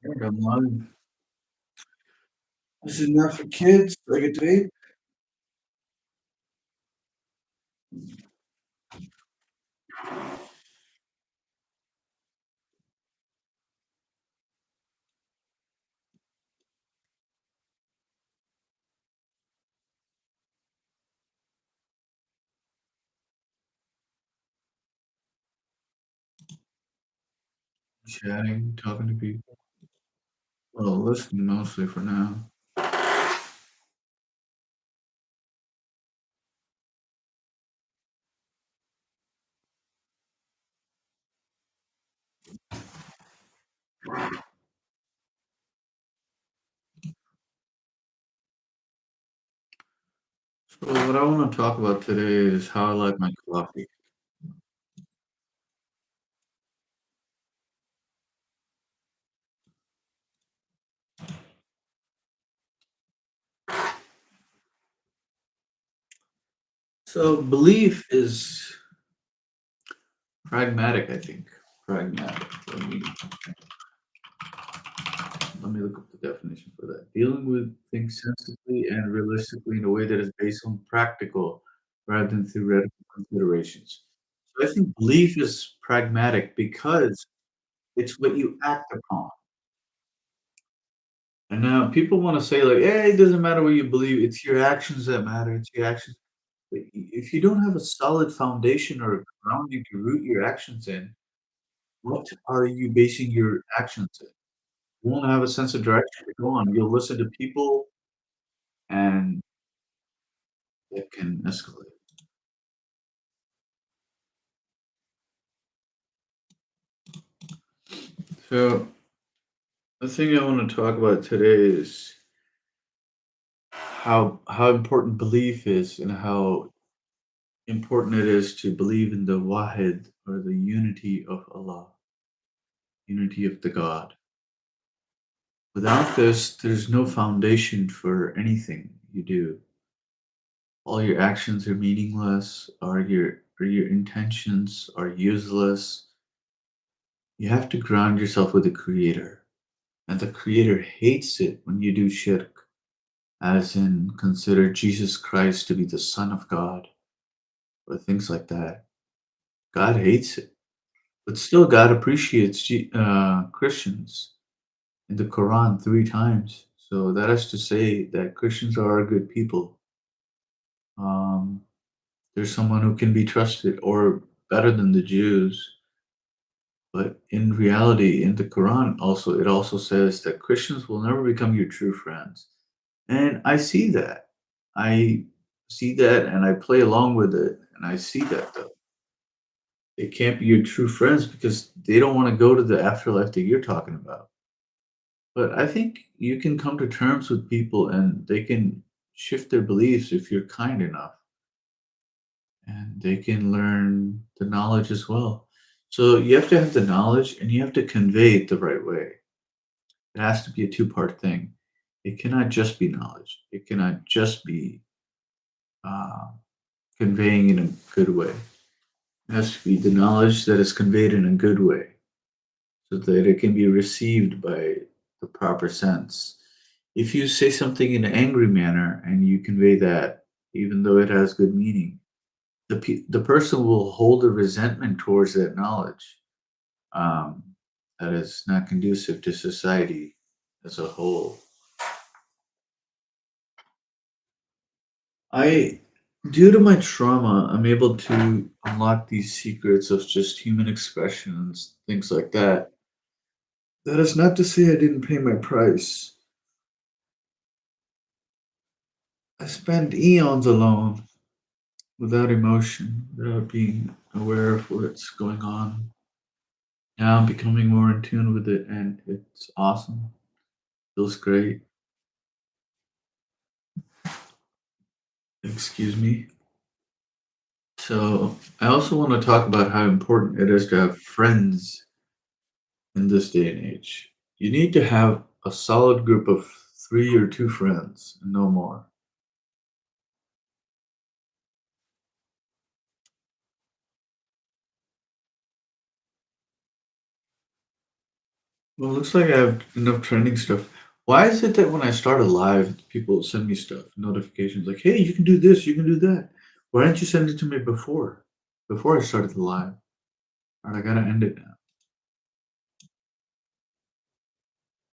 Boredom, man. This is not for kids, like a tape. Chatting, talking to people. Well, listening mostly for now. So what I want to talk about today is how I like my coffee. So belief is pragmatic, I think. Pragmatic. Let me look up the definition for that. Dealing with things sensibly and realistically in a way that is based on practical rather than theoretical considerations. So I think belief is pragmatic because it's what you act upon. And now people wanna say like, "Hey, it doesn't matter what you believe, it's your actions that matter, it's your actions." But if you don't have a solid foundation or a ground you can root your actions in, what are you basing your actions in? You won't have a sense of direction to go on. You'll listen to people, and it can escalate. So, the thing I wanna talk about today is how important belief is and how important it is to believe in the Wahid or the unity of Allah, unity of the God. Without this, there's no foundation for anything you do. All your actions are meaningless, or your intentions are useless. You have to ground yourself with the Creator, and the Creator hates it when you do shirk, as in consider Jesus Christ to be the Son of God, or things like that. God hates it, but still, God appreciates Christians in the Quran 3 times. So that is to say that Christians are a good people. Um, there's someone who can be trusted or better than the Jews. But in reality, in the Quran also, it also says that Christians will never become your true friends. And I see that. I see that and I play along with it. And I see that though. They can't be your true friends because they don't want to go to the afterlife that you're talking about. But I think you can come to terms with people and they can shift their beliefs if you're kind enough. And they can learn the knowledge as well. So you have to have the knowledge and you have to convey it the right way. It has to be a two-part thing. It cannot just be knowledge. It cannot just be uh, conveying in a good way. It has to be the knowledge that is conveyed in a good way so that it can be received by the proper sense. If you say something in an angry manner and you convey that, even though it has good meaning, the person will hold a resentment towards that knowledge, um, that is not conducive to society as a whole. I Due to my trauma, I'm able to unlock these secrets of just human expressions, things like that. That is not to say I didn't pay my price. I spent eons alone, without emotion, without being aware of what's going on. Now I'm becoming more in tune with it, and it's awesome. Feels great. Excuse me. So, I also want to talk about how important it is to have friends in this day and age. You need to have a solid group of 3 or 2 friends, no more. Well, it looks like I have enough trending stuff. Why is it that when I start a live, people send me stuff, notifications like, "Hey, you can do this, you can do that." Why didn't you send it to me before? Before I started the live? Alright, I gotta end it now.